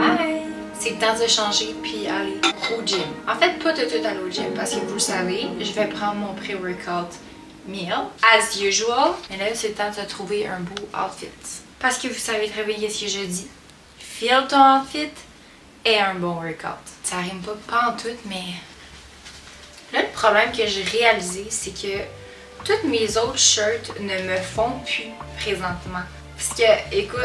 Hi! C'est le temps de changer puis aller au gym. En fait, pas de tout aller au gym parce que vous le savez, je vais prendre mon pré-workout meal as usual. Mais là, c'est le temps de trouver un beau outfit. Parce que vous savez très bien ce que je dis. Feel ton outfit et un bon workout. Ça rime pas en tout, mais là, le problème que j'ai réalisé, c'est que toutes mes autres shirts ne me font plus présentement. Parce que, écoute,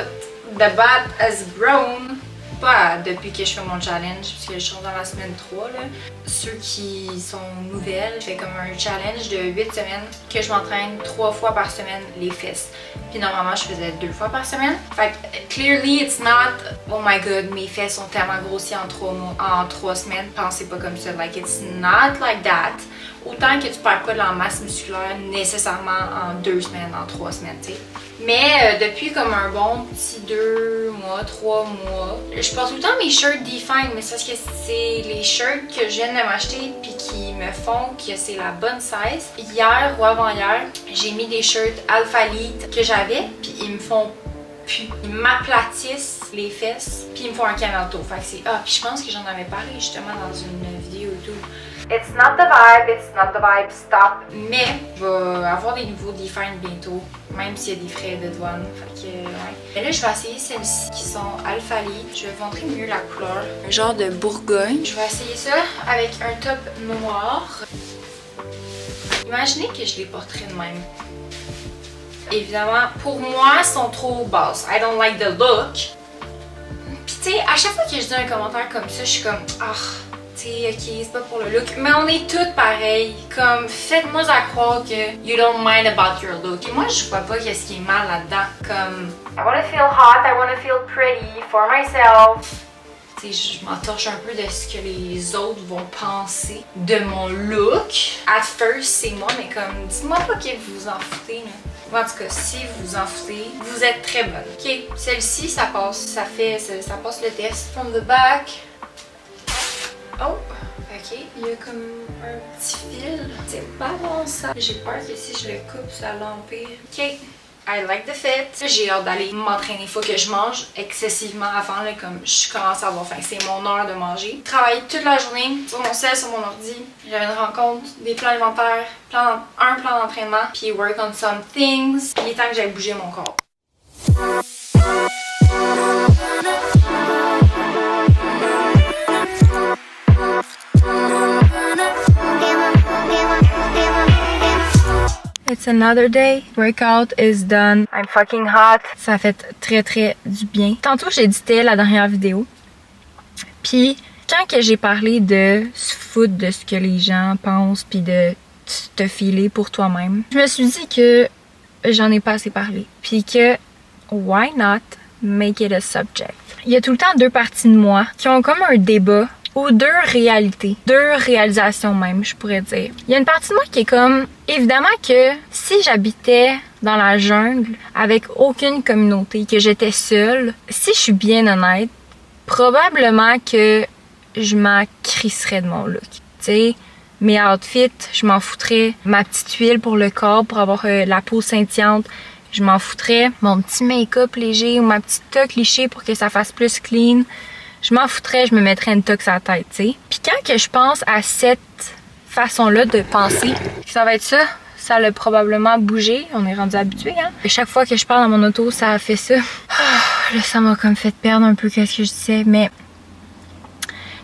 the bat has grown. Pas depuis que je fais mon challenge, parce que je suis dans la semaine 3. Là. Ceux qui sont nouvelles, je fais comme un challenge de 8 semaines que je m'entraîne 3 fois par semaine les fesses. Puis normalement, je faisais 2 fois par semaine. Fait que, clearly, it's not, oh my god, mes fesses sont tellement grossies en 3 semaines. Pensez pas comme ça. Like, it's not like that. Autant que tu perds pas de la masse musculaire nécessairement en 2 semaines, en 3 semaines, tu sais. Mais depuis comme un bon petit 2 mois, 3 mois, je porte tout le temps mes shirts Define, mais c'est parce que c'est les shirts que je viens de m'acheter puis qui me font que c'est la bonne size. Hier ou avant-hier, j'ai mis des shirts Alpha Elite que j'avais puis ils me font plus. Ils m'aplatissent les fesses puis ils me font un camel toe. Fait que c'est... Ah, puis je pense que j'en avais parlé justement dans une vidéo YouTube. It's not the vibe, stop. Mais je vais avoir des nouveaux Define bientôt, même s'il y a des frais de douane. Fait que, ouais. Et là, je vais essayer celles-ci qui sont Alpha Elite. Je vais vous montrer mieux la couleur. Un genre de Bourgogne. Je vais essayer ça avec un top noir. Imaginez que je les porterais de même. Évidemment, pour moi, ils sont trop basses. I don't like the look. Puis tu sais, à chaque fois que je dis un commentaire comme ça, je suis comme, ah. Ok, c'est pas pour le look, mais on est toutes pareilles. Comme, faites-moi à croire que you don't mind about your look. Et moi, je vois pas qu'est-ce qui est mal là-dedans. Comme, I wanna feel hot, I wanna feel pretty for myself. Tu sais, je m'entorche un peu de ce que les autres vont penser de mon look. At first, c'est moi, mais comme, dites-moi pas que vous vous en foutez, là. En tout cas, si vous vous en foutez, vous êtes très bonne. Ok, celle-ci, ça passe, ça passe le test. From the back. Oh, ok, il y a comme un petit fil. C'est pas bon ça. J'ai peur que si je le coupe, ça l'empire. Ok, I like the fit. J'ai hâte d'aller m'entraîner. Il faut que je mange excessivement avant, là, comme je commence à avoir faim. C'est mon heure de manger. Travailler toute la journée sur mon cell, sur mon ordi. J'avais une rencontre, des plans alimentaires, un plan d'entraînement, puis work on some things. Il est temps que j'aille bouger mon corps. It's another day. Workout is done. I'm fucking hot. Ça fait très du bien. Tantôt j'éditais la dernière vidéo. Puis quand que j'ai parlé de se foutre de ce que les gens pensent puis de te filer pour toi-même, je me suis dit que j'en ai pas assez parlé. Puis que why not make it a subject? Il y a tout le temps deux parties de moi qui ont comme un débat. Ou deux réalités, deux réalisations même, je pourrais dire. Il y a une partie de moi qui est comme, évidemment que si j'habitais dans la jungle avec aucune communauté, que j'étais seule, si je suis bien honnête, probablement que je m'en crisserais de mon look. Tu sais, mes outfits, je m'en foutrais. Ma petite huile pour le corps, pour avoir la peau scintillante, je m'en foutrais. Mon petit make-up léger ou ma petite toque lichée pour que ça fasse plus clean. Je m'en foutrais, je me mettrais une toque à la tête, tu sais. Puis quand que je pense à cette façon-là de penser, ça va être ça. Ça l'a probablement bougé. On est rendu habitué, hein. Et chaque fois que je parle dans mon auto, ça a fait ça. Là, ça m'a comme fait perdre un peu qu'est-ce que je disais. Mais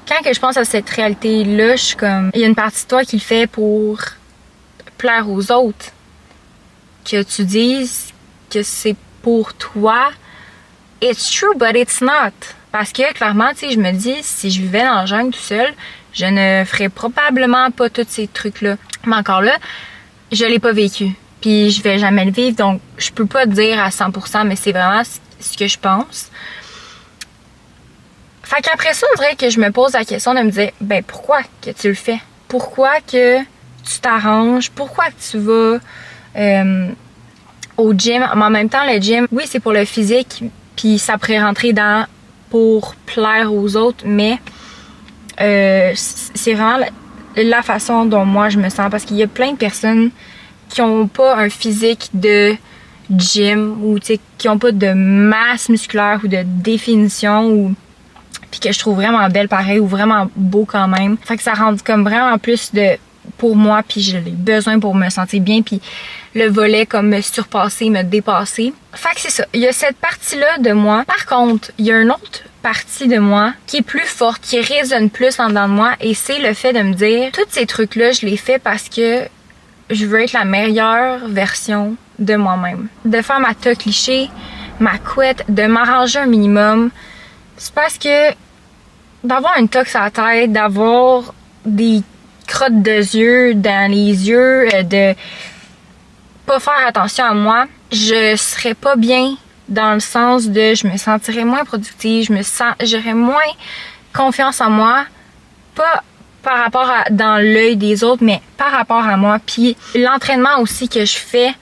quand que je pense à cette réalité-là, je suis comme... Il y a une partie de toi qui le fait pour plaire aux autres. Que tu dises que c'est pour toi. It's true, but it's not. Parce que, clairement, tu sais, je me dis, si je vivais dans la jungle tout seul, je ne ferais probablement pas tous ces trucs-là. Mais encore là, je l'ai pas vécu. Puis je vais jamais le vivre, donc je peux pas dire à 100%, mais c'est vraiment ce que je pense. Fait qu'après ça, on dirait que je me pose la question de me dire, ben pourquoi que tu le fais? Pourquoi que tu t'arranges? Pourquoi que tu vas au gym? Mais en même temps, le gym, oui, c'est pour le physique, puis ça pourrait rentrer dans... pour plaire aux autres, mais c'est vraiment la façon dont moi je me sens, parce qu'il y a plein de personnes qui ont pas un physique de gym ou tu sais, qui ont pas de masse musculaire ou de définition ou puis que je trouve vraiment belle pareil ou vraiment beau quand même. Fait que ça rend comme vraiment plus de pour moi puis j'ai besoin pour me sentir bien puis le volet comme me surpasser, me dépasser. Fait que c'est ça. Il y a cette partie-là de moi. Par contre, il y a une autre partie de moi qui est plus forte, qui résonne plus en dedans de moi et c'est le fait de me dire tous ces trucs-là, je les fais parce que je veux être la meilleure version de moi-même. De faire ma toque cliché, ma couette, de m'arranger un minimum. C'est parce que d'avoir une toque sur la tête, d'avoir des crottes de yeux dans les yeux, de pas faire attention à moi, je serais pas bien dans le sens de je me sentirais moins productive, j'aurais moins confiance en moi, pas par rapport à dans l'œil des autres, mais par rapport à moi. Puis l'entraînement aussi que je fais,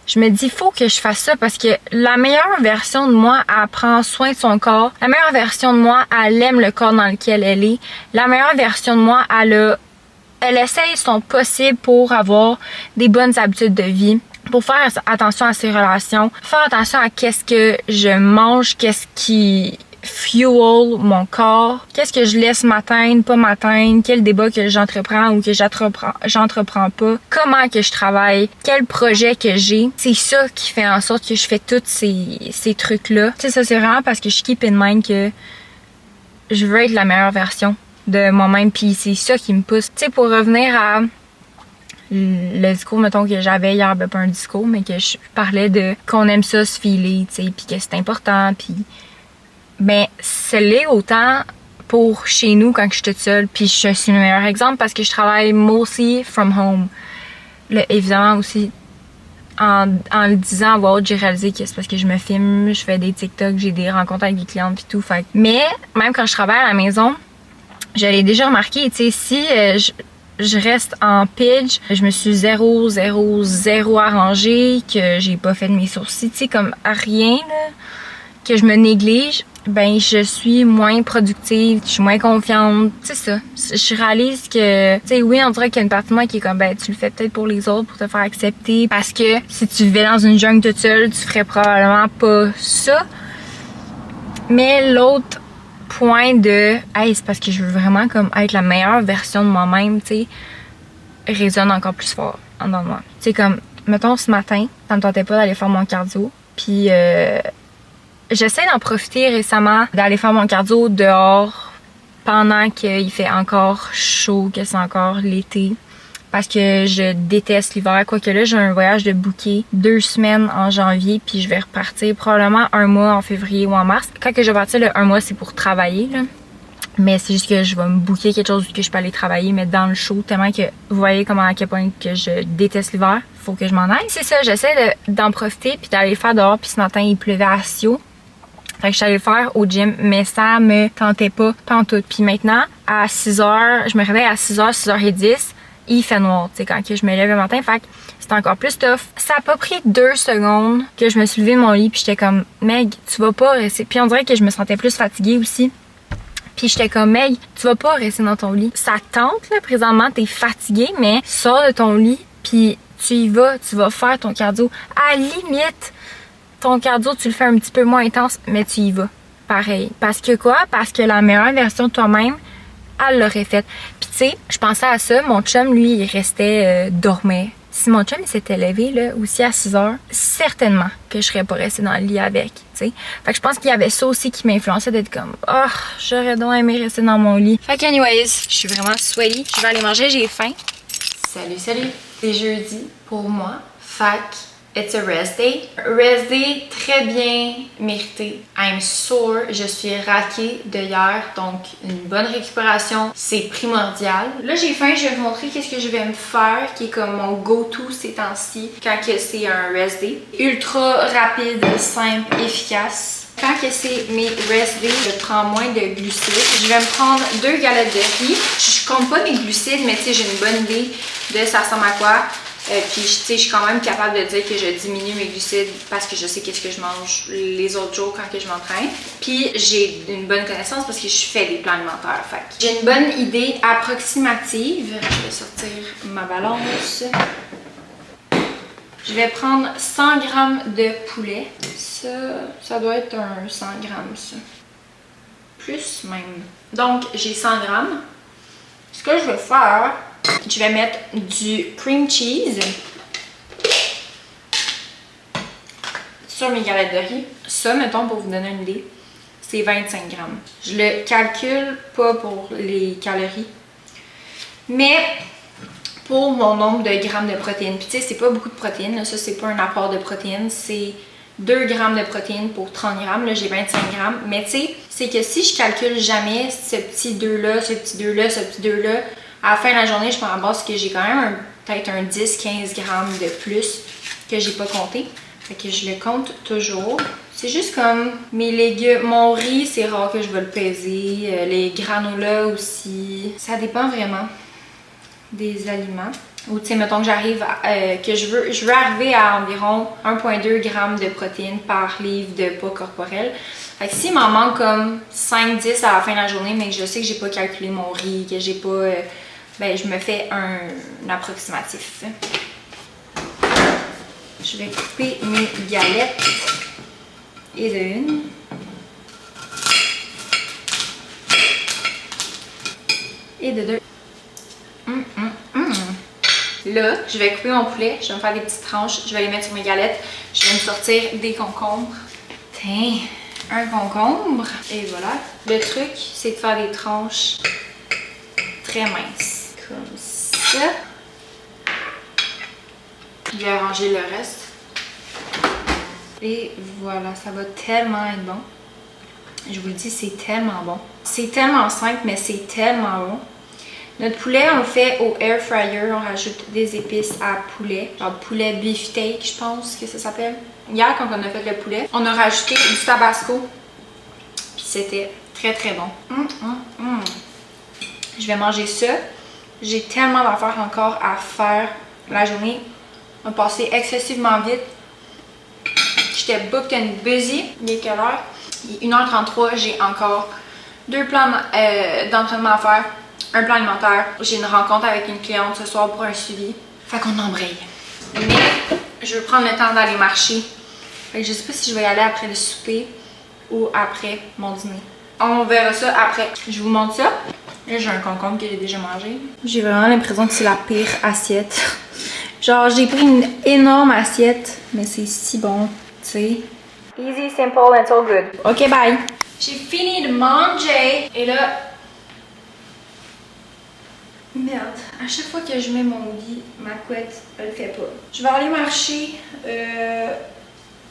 je me dis faut que je fasse ça parce que la meilleure version de moi, elle prend soin de son corps. La meilleure version de moi, elle aime le corps dans lequel elle est. La meilleure version de moi, elle essaye son possible pour avoir des bonnes habitudes de vie, pour faire attention à ses relations, faire attention à qu'est-ce que je mange, qu'est-ce qui fuel mon corps, qu'est-ce que je laisse m'atteindre, pas m'atteindre, quel débat que j'entreprends ou que j'entreprends pas, comment que je travaille, quel projet que j'ai. C'est ça qui fait en sorte que je fais tous ces trucs-là. Tu sais, ça c'est vraiment parce que je keep in mind que je veux être la meilleure version de moi-même puis c'est ça qui me pousse. Tu sais, pour revenir à le discours, mettons, que j'avais hier, ben pas un discours, mais que je parlais de qu'on aime ça se filer, tu sais, puis que c'est important, puis ben, c'est l'est autant pour chez nous quand je suis toute seule, puis je suis le meilleur exemple parce que je travaille mostly from home. Là, évidemment aussi, en le disant à voix haute, j'ai réalisé que c'est parce que je me filme, je fais des TikTok, j'ai des rencontres avec des clientes puis tout, fait. Mais même quand je travaille à la maison, je l'ai déjà remarqué, tu sais, si je reste en pitch, je me suis zéro arrangée, que j'ai pas fait de mes sourcils, tu sais, comme à rien, là, que je me néglige, ben je suis moins productive, je suis moins confiante, c'est ça. Je réalise que, tu sais, oui, on dirait qu'il y a une partie de moi qui est comme, ben tu le fais peut-être pour les autres, pour te faire accepter, parce que si tu vivais dans une jungle toute seule, tu ferais probablement pas ça. Mais l'autre point de, hey, c'est parce que je veux vraiment comme être la meilleure version de moi-même, tu sais, résonne encore plus fort en dedans de moi. Tu sais, comme, mettons ce matin, ça me tentait pas d'aller faire mon cardio, puis j'essaie d'en profiter récemment, d'aller faire mon cardio dehors pendant qu'il fait encore chaud, que c'est encore l'été. Parce que je déteste l'hiver. Quoique là, j'ai un voyage de booké 2 semaines en janvier, puis je vais repartir probablement 1 mois en février ou en mars. Quand que je vais partir, le 1 mois, c'est pour travailler, là. Mais c'est juste que je vais me booker quelque chose que je peux aller travailler, mais dans le chaud, tellement que vous voyez comment à quel point que je déteste l'hiver. Faut que je m'en aille. C'est ça, j'essaie d'en profiter puis d'aller le faire dehors. Puis ce matin, il pleuvait à Sio. Fait que je suis allée le faire au gym, mais ça me tentait pas pantoute. Puis maintenant, à 6h, je me réveille à 6h, 6h10, il fait noir, tu sais, quand que je me lève le matin. Fait que c'est encore plus tough. Ça a pas pris 2 secondes que je me suis levée de mon lit puis j'étais comme, Meg, tu vas pas rester. Puis on dirait que je me sentais plus fatiguée aussi. Puis j'étais comme, Meg, tu vas pas rester dans ton lit. Ça tente, là, présentement, t'es fatiguée, mais sors de ton lit puis tu vas faire ton cardio. À la limite, ton cardio, tu le fais un petit peu moins intense, mais tu y vas. Pareil. Parce que quoi? Parce que la meilleure version de toi-même, elle l'aurait faite. Puis tu sais, je pensais à ça, mon chum, lui, il restait dormir. Si mon chum, il s'était levé, là, aussi à 6h, certainement que je serais pas restée dans le lit avec, tu sais. Fait que je pense qu'il y avait ça aussi qui m'influençait d'être comme, oh, j'aurais donc aimé rester dans mon lit. Fait que anyways, je suis vraiment sweaty. Je vais aller manger, j'ai faim. Salut. C'est jeudi pour moi. Fait que it's a rest day. Rest day très bien mérité. I'm sore. Je suis raquée de hier, donc une bonne récupération, c'est primordial. Là, j'ai faim, je vais vous montrer qu'est-ce que je vais me faire, qui est comme mon go-to ces temps-ci, quand que c'est un rest day. Ultra rapide, simple, efficace. Quand que c'est mes rest days, je prends moins de glucides. Je vais me prendre 2 galettes de riz. Je compte pas mes glucides, mais tu sais, j'ai une bonne idée de ça ressemble à quoi. Puis tu sais, je suis quand même capable de dire que je diminue mes glucides parce que je sais qu'est-ce que je mange les autres jours quand que je m'entraîne. Puis j'ai une bonne connaissance parce que je fais des plans alimentaires. Fait que j'ai une bonne idée approximative. Je vais sortir ma balance. Je vais prendre 100 g de poulet. Ça doit être un 100 g ça. Plus même. Donc, j'ai 100 g. Ce que je vais faire, je vais mettre du cream cheese sur mes galettes de riz. Ça, mettons, pour vous donner une idée, c'est 25 g. Je le calcule pas pour les calories, mais pour mon nombre de grammes de protéines. Puis tu sais, c'est pas beaucoup de protéines. Là. Ça, c'est pas un apport de protéines. C'est 2 grammes de protéines pour 30 grammes. Là, j'ai 25 grammes. Mais tu sais, c'est que si je calcule jamais ce petit 2-là, ce petit 2-là, ce petit 2-là, à la fin de la journée, je me ramasse que j'ai quand même peut-être un 10-15 grammes de plus que j'ai pas compté. Fait que je le compte toujours. C'est juste comme mes légumes. Mon riz, c'est rare que je vais le peser. Les granolas aussi. Ça dépend vraiment des aliments. Ou tu sais, mettons que j'arrive que je veux arriver à environ 1,2 g de protéines par livre de poids corporel. Fait que s'il m'en manque comme 5-10 à la fin de la journée, mais que je sais que j'ai pas calculé mon riz, que j'ai pas. Ben, je me fais un approximatif. Je vais couper mes galettes et de une. Et de deux. Là, je vais couper mon poulet, je vais me faire des petites tranches, je vais les mettre sur mes galettes, je vais me sortir des concombres. Tiens, un concombre. Et voilà. Le truc, c'est de faire des tranches très minces. Comme ça. Je vais arranger le reste. Et voilà, ça va tellement être bon. Je vous le dis, c'est tellement bon. C'est tellement simple, mais c'est tellement bon. Notre poulet, on le fait au air fryer. On rajoute des épices à poulet. Genre poulet beefsteak, je pense que ça s'appelle. Hier, quand on a fait le poulet, on a rajouté du tabasco. Puis c'était très très bon. Je vais manger ça. J'ai tellement d'affaires encore à faire la journée. On a passé excessivement vite. J'étais booked and busy. Il est quelle heure? Il est 1h33. J'ai encore 2 plans d'entraînement à faire. Un plan alimentaire. J'ai une rencontre avec une cliente ce soir pour un suivi. Fait qu'on embraye. Mais je veux prendre le temps d'aller marcher. Fait que je sais pas si je vais y aller après le souper ou après mon dîner. On verra ça après. Je vous montre ça. Là, j'ai un concombre que j'ai déjà mangé. J'ai vraiment l'impression que c'est la pire assiette. Genre, j'ai pris une énorme assiette, mais c'est si bon, tu sais. Easy, simple, and so good. Ok, bye. J'ai fini de manger. Et là... Merde, à chaque fois que je mets mon lit, ma couette, elle le fait pas. Je vais aller marcher.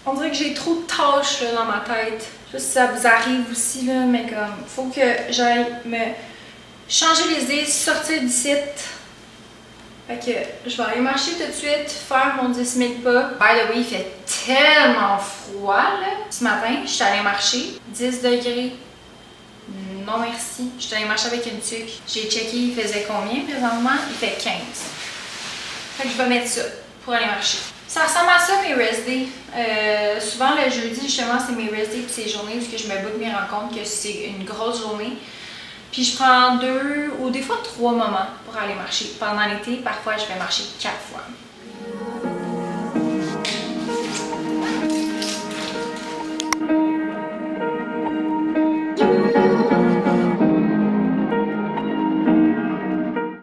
On dirait que j'ai trop de tâches là, dans ma tête. Je sais pas si ça vous arrive aussi, là, mais comme, faut que j'aille me changer les idées, sortir d'ici. Fait que je vais aller marcher tout de suite, faire mon 10 000 pas. By the way, il fait tellement froid là. Ce matin, je suis allée marcher, 10 degrés. Non merci. Je suis allée marcher avec une tuque. J'ai checké, il faisait combien présentement? Il fait 15. Fait que je vais mettre ça pour aller marcher. Ça ressemble à ça mes rest days. Souvent le jeudi, justement, c'est mes rest days puis c'est les journées où je me book mes rencontres, que c'est une grosse journée. Puis je prends 2 ou des fois 3 moments pour aller marcher. Pendant l'été, parfois je vais marcher 4 fois.